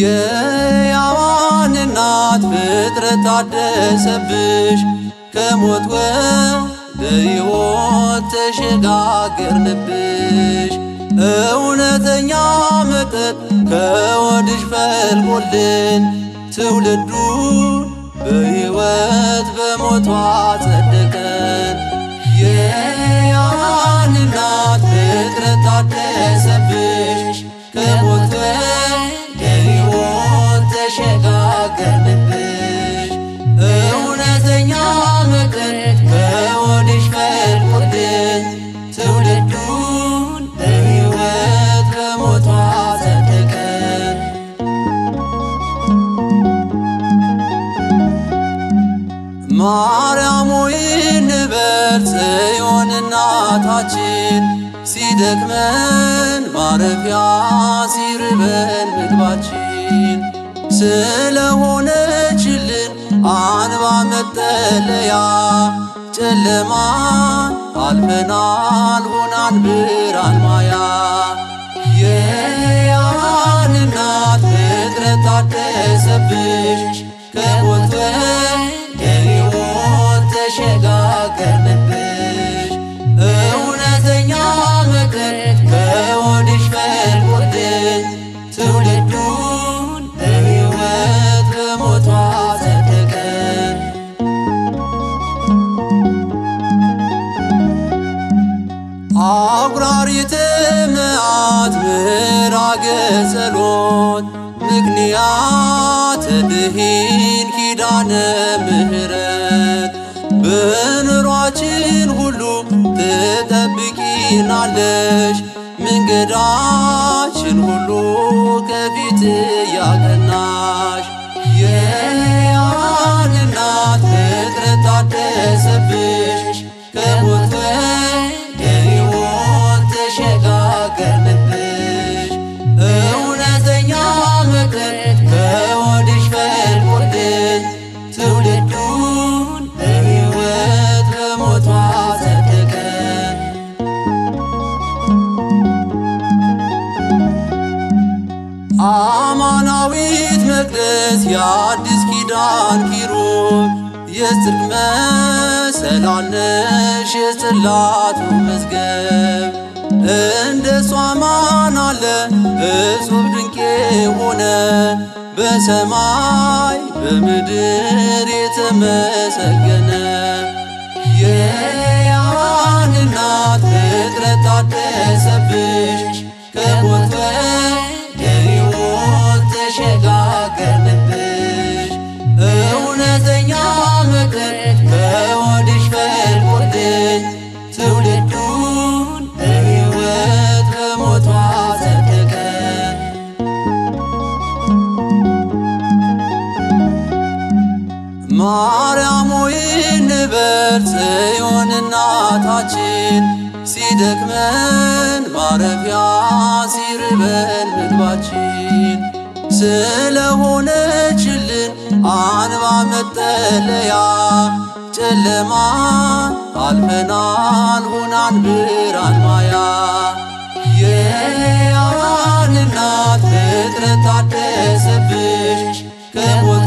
የሕያዋን እናት ፍጥረት ታደሰብሽ ከሞት ወደ ሕይወት ተሸጋገርንብሽ። እውነተኛ መጠጥ ከሆድሽ ፈልቆልን ትውልዱን በሕይወት በሞቷ ጸደቀን። የሕያዋን እናት ፍጥረት ታደሰብሽ ከሞት ወደ ሕይወት ተሸጋገርንብሽ። እውነተኛ መጠጥ ከሆድሽ ፈልቆልን ትውልዱን በሕይወት በሞቷ ጸደቀን። ማርያም ሆይ እንበል ጽዮን እናታችን፣ ሲደክመን ማረፊያ ሲርበን ምግባችን ስለሆነችልን አንባ መጠለያ ጨለማን አልፈናል ሆናን ብርሃን ማያ። የሕያዋን እናት ፍጥረት ታደሰብሽ ከሞት ወደ ሕይወት ተሸጋገርንብሽ። እውነተኛ መጠጥ ከሆድሽ ፈልቆልን ትውልዱን በሕይወት በሞቷ ጸደቀን። አጉራሪተ መዓት ምዕራገ ጸሎት ምክንያት ድኂን ኪዳነ ምሕረት በኑሯችን ሁሉ ትጠብቂናለሽ። መንገዳችን ሁሉ ከፊት ያቀናሽ። የሕያዋን እናት ፍጥረት ታደሰብሽ ከሞት ወደ ሕይወት ተሸጋገርንብሽ። እውነተኛ መጠጥ ከሆድሽ ፈልቆልን ትውልዱን በሕይወት በሞቷ ጸደቀን። አማናዊት መቅደስ የአዲስ ኪዳን ኪሩብ የጽድቅ መሰላል ነሽ የጽላቱ መዝገብ። እንደ እሷ ማን አለ እጹብ ድንቅ የሆነ በሰማይ በምድር የተመሰገነ። የሕያዋን እናት ፍጥረት ታደሰብሽ ከሞት ወደ ሕይወት ተሸጋገርንብሽ። እውነተኛ መጠጥ ከሆድሽ ፈልቆልን ትውልዱን በሕይወት በሞቷ ጸደቀን። ማርያም ሆይ እንበል ጽዮን እናታችን፣ ሲደክመን ማረፊያ ሲርበን ምግባችን ስለሆነችልን አንባ መጠለያ ጨለማን አልፈናል ሆናን ብርሃን ማያ። የሕያዋን እናት ፍጥረት ታደሰብሽ ከሞት